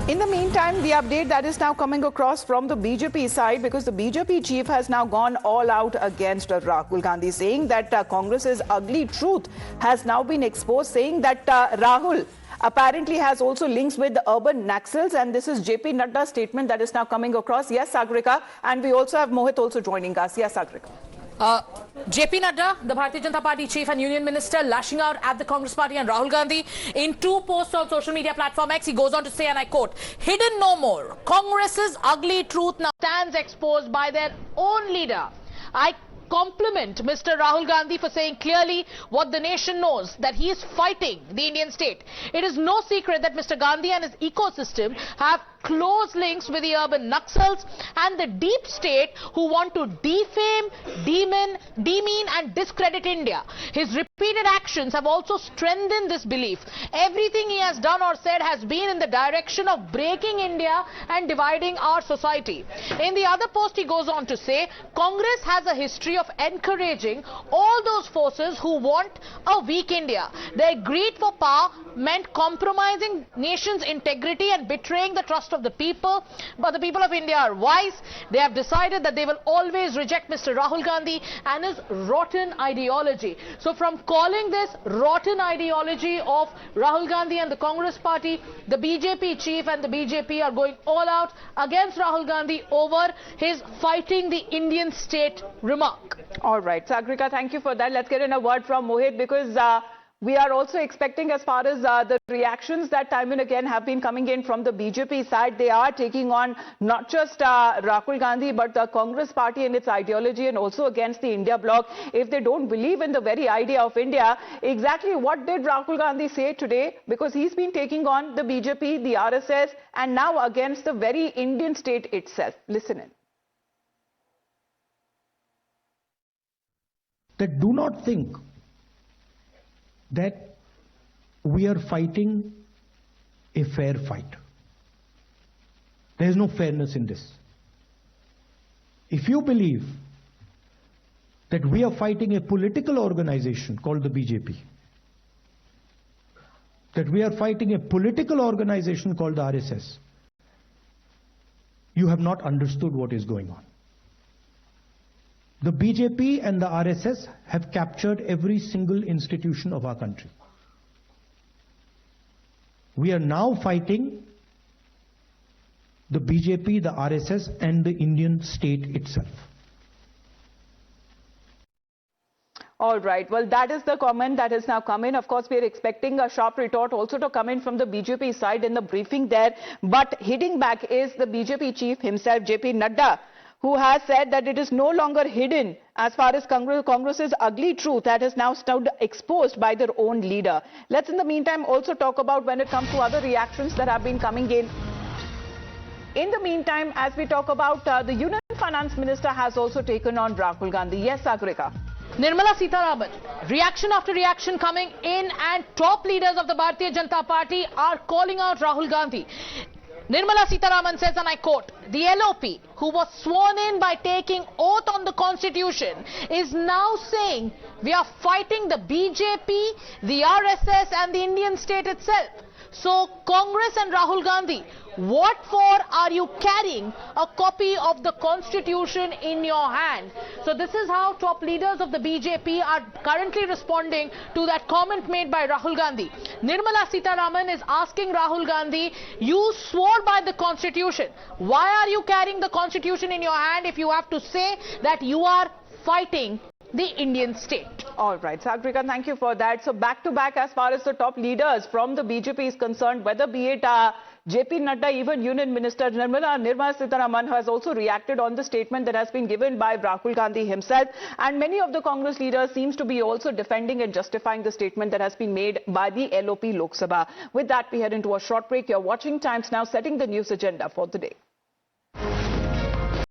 In the meantime, the update that is now coming across from the BJP side, because the BJP chief has now gone all out against Rahul Gandhi, saying that Congress's ugly truth has now been exposed, saying that Rahul apparently has also links with the urban Naxals, and this is JP Nadda's statement that is now coming across. Yes, Sagrika, and we also have Mohit also joining us. Yes, Sagrika. JP Nadda, the Bharatiya Janata Party chief and union minister, lashing out at the Congress party and Rahul Gandhi. In two posts on social media platform X, he goes on to say, and I quote, "Hidden no more. Congress's ugly truth now stands exposed by their own leader. I compliment Mr. Rahul Gandhi for saying clearly what the nation knows, that he is fighting the Indian state. It is no secret that Mr. Gandhi and his ecosystem have close links with the urban Naxals and the deep state who want to defame, demean and discredit India. His repeated actions have also strengthened this belief. Everything he has done or said has been in the direction of breaking India and dividing our society." In the other post, he goes on to say, Congress has a history of encouraging all those forces who want a weak India. Their greed for power meant compromising nation's integrity and betraying the trust of the people. But the people of India are wise. They have decided that they will always reject Mr. Rahul Gandhi and his rotten ideology. So from calling this rotten ideology of Rahul Gandhi and the Congress party, the BJP chief and the BJP are going all out against Rahul Gandhi over his fighting the Indian state remark. All right, Sagrika, thank you for that. Let's get in a word from Mohit, because we are also expecting, as far as the reactions that time and again have been coming in from the BJP side, they are taking on not just Rahul Gandhi but the Congress party and its ideology, and also against the India bloc. If they don't believe in the very idea of India, exactly what did Rahul Gandhi say today? Because he's been taking on the BJP, the RSS, and now against the very Indian state itself. Listen in. That do not think that we are fighting a fair fight. There is no fairness in this. If you believe that we are fighting a political organization called the BJP, that we are fighting a political organization called the RSS, you have not understood what is going on. The BJP and the RSS have captured every single institution of our country. We are now fighting the BJP, the RSS, and the Indian state itself. All right. Well, that is the comment that has now come in. Of course, we are expecting a sharp retort also to come in from the BJP side in the briefing there. But hitting back is the BJP chief himself, JP Nadda, who has said that it is no longer hidden as far as Congress's ugly truth that is now stood exposed by their own leader. Let's in the meantime also talk about when it comes to other reactions that have been coming in. In the meantime, as we talk about the Union Finance Minister has also taken on Rahul Gandhi. Yes, Sagrika. Nirmala Sitharaman, reaction after reaction coming in, and top leaders of the Bharatiya Janata Party are calling out Rahul Gandhi. Nirmala Sitharaman says, and I quote, "The LOP, who was sworn in by taking oath on the constitution, is now saying we are fighting the BJP, the RSS and the Indian state itself. So Congress and Rahul Gandhi, what for are you carrying a copy of the constitution in your hand?" So this is how top leaders of the BJP are currently responding to that comment made by Rahul Gandhi. Nirmala Sitharaman is asking Rahul Gandhi, you swore by the constitution. Why are you carrying the constitution in your hand if you have to say that you are fighting the Indian state? All right, Sagrika, thank you for that. So back to back as far as the top leaders from the BJP is concerned, whether be it JP Nadda, even Union Minister Nirmala Sitharaman has also reacted on the statement that has been given by Rahul Gandhi himself, and many of the Congress leaders seems to be also defending and justifying the statement that has been made by the LOP Lok Sabha. With that, we head into a short break. You're watching Times Now, setting the news agenda for the day.